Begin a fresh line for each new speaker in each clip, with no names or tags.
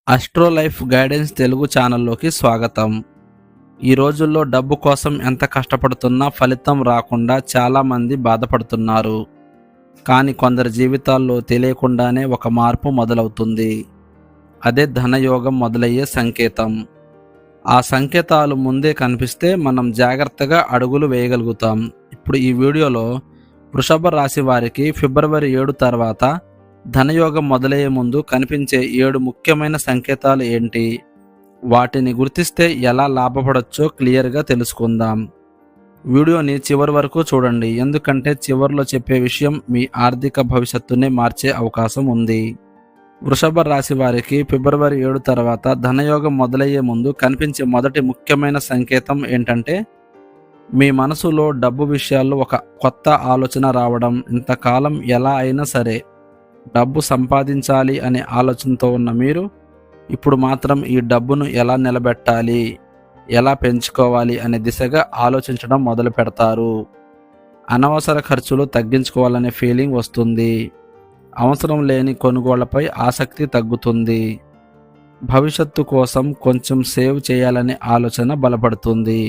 Astro life guidance Telugu ఛానల్లోకి స్వాగతం. ఈ రోజుల్లో డబ్బు కోసం ఎంత కష్టపడుతున్నా ఫలితం రాకుండా చాలామంది బాధపడుతున్నారు. కానీ కొందరి జీవితాల్లో తెలియకుండానే ఒక మార్పు మొదలవుతుంది. అదే ధనయోగం మొదలయ్యే సంకేతం. ఆ సంకేతాలు ముందే కనిపిస్తే మనం జాగ్రత్తగా అడుగులు వేయగలుగుతాం. ఇప్పుడు ఈ వీడియోలో వృషభ రాశి వారికి ఫిబ్రవరి 7 తర్వాత ధనయోగం మొదలయ్యే ముందు కనిపించే 7 ముఖ్యమైన సంకేతాలు ఏంటి, వాటిని గుర్తిస్తే ఎలా లాభపడొచ్చో క్లియర్గా తెలుసుకుందాం. వీడియోని చివరి వరకు చూడండి, ఎందుకంటే చివరిలో చెప్పే విషయం మీ ఆర్థిక భవిష్యత్తునే మార్చే అవకాశం ఉంది. వృషభ రాశి వారికి ఫిబ్రవరి 7 తర్వాత ధనయోగం మొదలయ్యే ముందు కనిపించే మొదటి ముఖ్యమైన సంకేతం ఏంటంటే, మీ మనసులో డబ్బు విషయాల్లో ఒక కొత్త ఆలోచన రావడం. ఇంతకాలం ఎలా అయినా సరే డబ్బు సంపాదించాలి అనే ఆలోచనతో ఉన్న మీరు ఇప్పుడు మాత్రం ఈ డబ్బును ఎలా నిలబెట్టాలి, ఎలా పెంచుకోవాలి అనే దిశగా ఆలోచించడం మొదలు పెడతారు. అనవసర ఖర్చులు తగ్గించుకోవాలనే ఫీలింగ్ వస్తుంది. అవసరం లేని కొనుగోళ్లపై ఆసక్తి తగ్గుతుంది. భవిష్యత్తు కోసం కొంచెం సేవ్ చేయాలనే ఆలోచన బలపడుతుంది.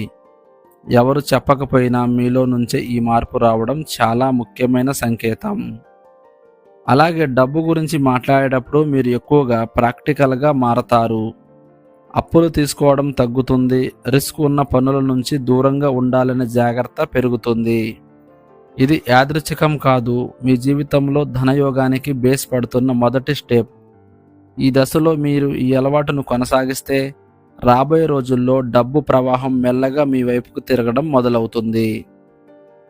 ఎవరు చెప్పకపోయినా మీలో నుంచే ఈ మార్పు రావడం చాలా ముఖ్యమైన సంకేతం. అలాగే డబ్బు గురించి మాట్లాడేటప్పుడు మీరు ఎక్కువగా ప్రాక్టికల్గా మారతారు. అప్పులు తీసుకోవడం తగ్గుతుంది. రిస్క్ ఉన్న పనుల నుంచి దూరంగా ఉండాలనే జాగ్రత్త పెరుగుతుంది. ఇది యాదృచ్ఛికం కాదు, మీ జీవితంలో ధనయోగానికి బేస్ పడుతున్న మొదటి స్టెప్. ఈ దశలో మీరు ఈ అలవాటును కొనసాగిస్తే రాబోయే రోజుల్లో డబ్బు ప్రవాహం మెల్లగా మీ వైపుకు తిరగడం మొదలవుతుంది.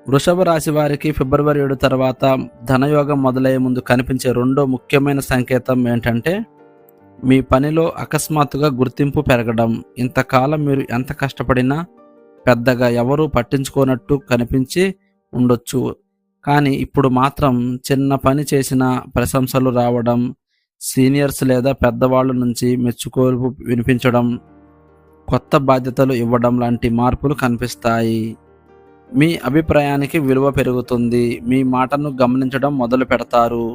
వృషభ రాశి వారికి ఫిబ్రవరి 7 తర్వాత ధనయోగం మొదలయ్యే ముందు కనిపించే రెండో ముఖ్యమైన సంకేతం ఏంటంటే, మీ పనిలో అకస్మాత్తుగా గుర్తింపు పెరగడం. ఇంతకాలం మీరు ఎంత కష్టపడినా పెద్దగా ఎవరూ పట్టించుకోనట్టు కనిపించి ఉండొచ్చు, కానీ ఇప్పుడు మాత్రం చిన్న పని చేసిన ప్రశంసలు రావడం, సీనియర్స్ లేదా పెద్దవాళ్ళ నుంచి మెచ్చుకోలు వినిపించడం, కొత్త బాధ్యతలు ఇవ్వడం లాంటి మార్పులు కనిపిస్తాయి. మీ అభిప్రాయానికి విలువ పెరుగుతుంది. మీ మాటను గమనించడం మొదలు పెడతారు.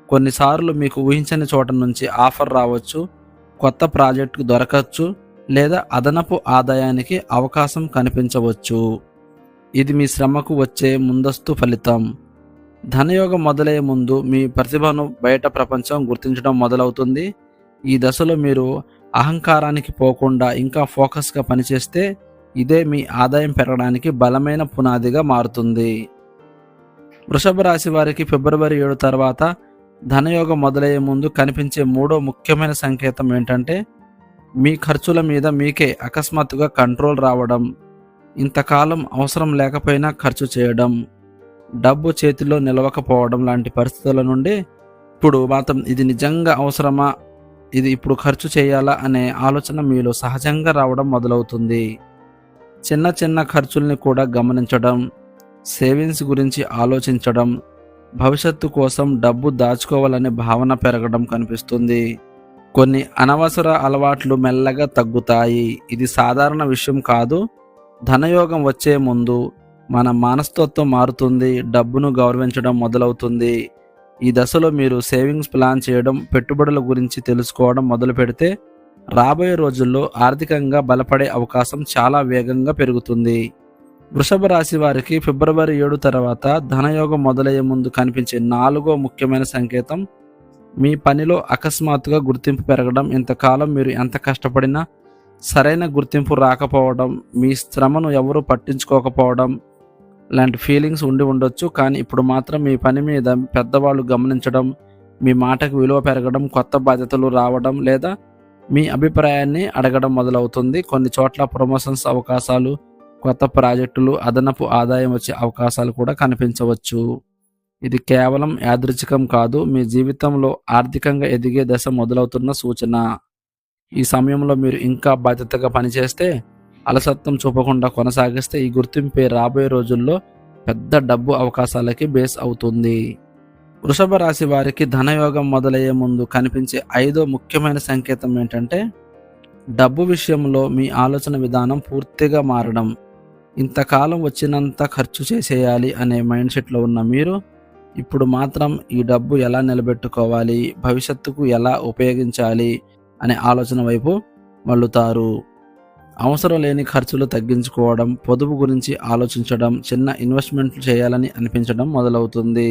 కొన్నిసార్లు మీకు ఊహించని చోట నుంచి ఆఫర్ రావచ్చు, కొత్త ప్రాజెక్టు దొరకచ్చు, లేదా అదనపు ఆదాయానికి అవకాశం కనిపించవచ్చు. ఇది మీ శ్రమకు వచ్చే ముందస్తు ఫలితం. ధనయోగం మొదలయ్యే ముందు మీ ప్రతిభను బయట ప్రపంచం గుర్తించడం మొదలవుతుంది. ఈ దశలో మీరు అహంకారానికి పోకుండా ఇంకా ఫోకస్గా పనిచేస్తే ఇదే మీ ఆదాయం పెరగడానికి బలమైన పునాదిగా మారుతుంది. వృషభ రాశి వారికి ఫిబ్రవరి 7 తర్వాత ధనయోగం మొదలయ్యే ముందు కనిపించే మూడో ముఖ్యమైన సంకేతం ఏంటంటే, మీ ఖర్చుల మీద మీకే అకస్మాత్తుగా కంట్రోల్ రావడం. ఇంతకాలం అవసరం లేకపోయినా ఖర్చు చేయడం, డబ్బు చేతిలో నిలవకపోవడం లాంటి పరిస్థితుల నుండి ఇప్పుడు మాత్రం ఇది నిజంగా అవసరమా, ఇది ఇప్పుడు ఖర్చు చేయాలా అనే ఆలోచన మీలో సహజంగా రావడం మొదలవుతుంది. చిన్న చిన్న ఖర్చుల్ని కూడా గమనించడం, సేవింగ్స్ గురించి ఆలోచించడం, భవిష్యత్తు కోసం డబ్బు దాచుకోవాలనే భావన పెరగడం కనిపిస్తుంది. కొన్ని అనవసర అలవాట్లు మెల్లగా తగ్గుతాయి. ఇది సాధారణ విషయం కాదు. ధనయోగం వచ్చే ముందు మన మనస్తత్వం మారుతుంది. డబ్బును గౌరవించడం మొదలవుతుంది. ఈ దశలో మీరు సేవింగ్స్ ప్లాన్ చేయడం, పెట్టుబడుల గురించి తెలుసుకోవడం మొదలు పెడితే రాబోయే రోజుల్లో ఆర్థికంగా బలపడే అవకాశం చాలా వేగంగా పెరుగుతుంది. వృషభ రాశి వారికి ఫిబ్రవరి 7 తర్వాత ధనయోగం మొదలయ్యే ముందు కనిపించే నాలుగో ముఖ్యమైన సంకేతం, మీ పనిలో అకస్మాత్తుగా గుర్తింపు పెరగడం. ఇంతకాలం మీరు ఎంత కష్టపడినా సరైన గుర్తింపు రాకపోవడం, మీ శ్రమను ఎవరూ పట్టించుకోకపోవడం లాంటి ఫీలింగ్స్ ఉండి ఉండొచ్చు, కానీ ఇప్పుడు మాత్రం మీ పని మీద పెద్దవాళ్ళు గమనించడం, మీ మాటకు విలువ పెరగడం, కొత్త బాధ్యతలు రావడం లేదా మీ అభిప్రాయాన్ని అడగడం మొదలవుతుంది. కొన్ని చోట్ల ప్రమోషన్స్ అవకాశాలు, కొత్త ప్రాజెక్టులు, అదనపు ఆదాయం వచ్చే అవకాశాలు కూడా కనిపించవచ్చు. ఇది కేవలం యాదృచ్ఛికం కాదు, మీ జీవితంలో ఆర్థికంగా ఎదిగే దశ మొదలవుతున్న సూచన. ఈ సమయంలో మీరు ఇంకా బాధ్యతగా పనిచేస్తే, అలసత్వం చూపకుండా కొనసాగిస్తే ఈ గుర్తింపే రాబోయే రోజుల్లో పెద్ద డబ్బు అవకాశాలకి బేస్ అవుతుంది. వృషభ రాశి వారికి ధనయోగం మొదలయ్యే ముందు కనిపించే ఐదో ముఖ్యమైన సంకేతం ఏంటంటే, డబ్బు విషయంలో మీ ఆలోచన విధానం పూర్తిగా మారడం. ఇంతకాలం వచ్చినంత ఖర్చు చేసేయాలి అనే మైండ్ సెట్లో ఉన్న మీరు ఇప్పుడు మాత్రం ఈ డబ్బు ఎలా నిలబెట్టుకోవాలి, భవిష్యత్తుకు ఎలా ఉపయోగించాలి, అనే ఆలోచన వైపు మళ్ళుతారు. అవసరం లేని ఖర్చులు తగ్గించుకోవడం, పొదుపు గురించి ఆలోచించడం, చిన్న ఇన్వెస్ట్మెంట్లు చేయాలని అనిపించడం మొదలవుతుంది.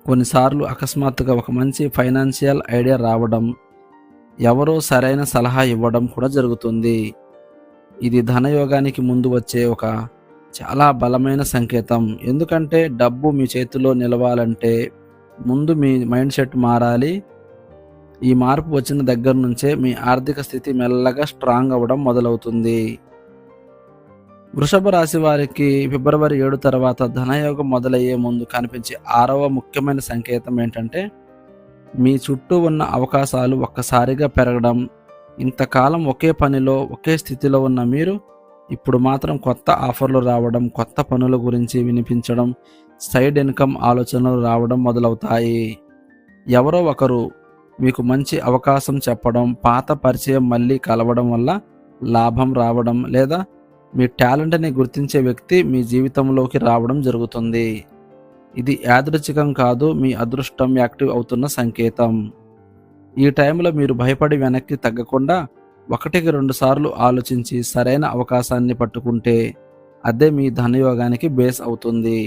కొన్నిసార్లు అకస్మాత్తుగా ఒక మంచి ఫైనాన్షియల్ ఐడియా రావడం, ఎవరో సరైన సలహా ఇవ్వడం కూడా జరుగుతుంది. ఇది ధనయోగానికి ముందు వచ్చే ఒక చాలా బలమైన సంకేతం. ఎందుకంటే డబ్బు మీ చేతిలో నిలవాలంటే ముందు మీ మైండ్ సెట్ మారాలి. ఈ మార్పు వచ్చిన దగ్గర నుంచే మీ ఆర్థిక స్థితి మెల్లగా స్ట్రాంగ్ అవ్వడం మొదలవుతుంది. వృషభ రాశి వారికి ఫిబ్రవరి 7 తర్వాత ధనయోగం మొదలయ్యే ముందు కనిపించే 6వ ముఖ్యమైన సంకేతం ఏంటంటే, మీ చుట్టూ ఉన్న అవకాశాలు ఒక్కసారిగా పెరగడం. ఇంతకాలం ఒకే పనిలో ఒకే స్థితిలో ఉన్న మీరు ఇప్పుడు మాత్రం కొత్త ఆఫర్లు రావడం, కొత్త పనుల గురించి వినిపించడం, సైడ్ ఇన్కమ్ ఆలోచనలు రావడం మొదలవుతాయి. ఎవరో ఒకరు మీకు మంచి అవకాశం చెప్పడం, పాత పరిచయం మళ్ళీ కలవడం వల్ల లాభం రావడం, లేదా మీ టాలెంట్ని గుర్తించే వ్యక్తి మీ జీవితంలోకి రావడం జరుగుతుంది. ఇది యాదృచ్ఛికం కాదు, మీ అదృష్టం యాక్టివ్ అవుతున్న సంకేతం. ఈ టైంలో మీరు భయపడి వెనక్కి తగ్గకుండా 1-2 సార్లు ఆలోచించి సరైన అవకాశాన్ని పట్టుకుంటే అదే మీ ధనయోగానికి బేస్ అవుతుంది.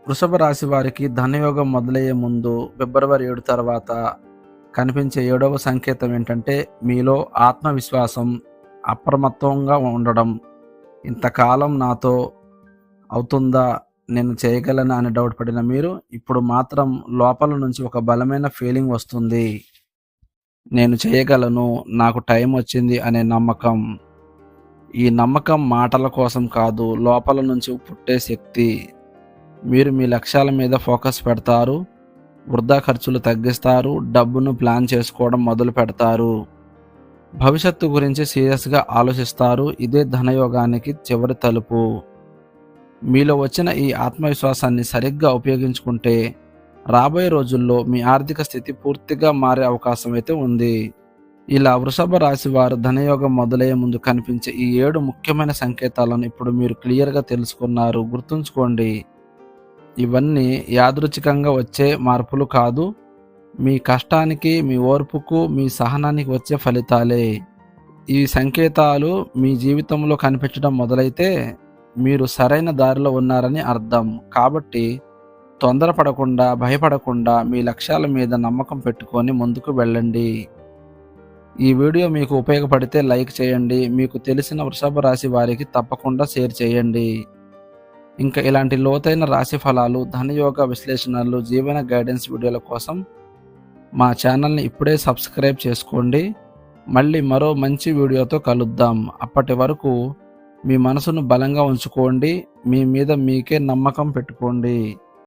వృషభ రాశి వారికి ధనయోగం మొదలయ్యే ముందు ఫిబ్రవరి 7 తర్వాత కనిపించే 7వ సంకేతం ఏంటంటే, మీలో ఆత్మవిశ్వాసం, అప్రమత్తంగా ఉండడం. ఇంతకాలం నాతో అవుతుందా, నేను చేయగలనా అని డౌట్ పడిన మీరు ఇప్పుడు మాత్రం లోపల నుంచి ఒక బలమైన ఫీలింగ్ వస్తుంది. నేను చేయగలను, నాకు టైం వచ్చింది అనే నమ్మకం. ఈ నమ్మకం మాటల కోసం కాదు, లోపల నుంచి పుట్టే శక్తి. మీరు మీ లక్ష్యాల మీద ఫోకస్ పెడతారు, వృధా ఖర్చులు తగ్గిస్తారు, డబ్బును ప్లాన్ చేసుకోవడం మొదలు పెడతారు, భవిష్యత్తు గురించి సీరియస్గా ఆలోచిస్తారు. ఇదే ధనయోగానికి చివరి తలుపు. మీలో వచ్చిన ఈ ఆత్మవిశ్వాసాన్ని సరిగ్గా ఉపయోగించుకుంటే రాబోయే రోజుల్లో మీ ఆర్థిక స్థితి పూర్తిగా మారే అవకాశం అయితే ఉంది. ఇలా వృషభ రాశి వారు ధనయోగం మొదలయ్యే ముందు కనిపించే ఈ 7 ముఖ్యమైన సంకేతాలను ఇప్పుడు మీరు క్లియర్గా తెలుసుకున్నారు. గుర్తుంచుకోండి, ఇవన్నీ యాదృచ్ఛికంగా వచ్చే మార్పులు కాదు, మీ కష్టానికి, మీ ఓర్పుకు, మీ సహనానికి వచ్చే ఫలితాలే. ఈ సంకేతాలు మీ జీవితంలో కనిపించడం మొదలైతే మీరు సరైన దారిలో ఉన్నారని అర్థం. కాబట్టి తొందరపడకుండా, భయపడకుండా మీ లక్ష్యాల మీద నమ్మకం పెట్టుకొని ముందుకు వెళ్ళండి. ఈ వీడియో మీకు ఉపయోగపడితే లైక్ చేయండి. మీకు తెలిసిన వృషభ రాశి వారికి తప్పకుండా షేర్ చేయండి. ఇంకా ఇలాంటి లోతైన రాశి ఫలాలు, ధనయోగ విశ్లేషణలు, జీవన గైడెన్స్ వీడియోల కోసం మా ఛానల్ని ఇప్పుడే సబ్స్క్రైబ్ చేసుకోండి. మళ్ళీ మరో మంచి వీడియోతో కలుద్దాం. అప్పటి వరకు మీ మనసును బలంగా ఉంచుకోండి, మీ మీద మీకే నమ్మకం పెట్టుకోండి.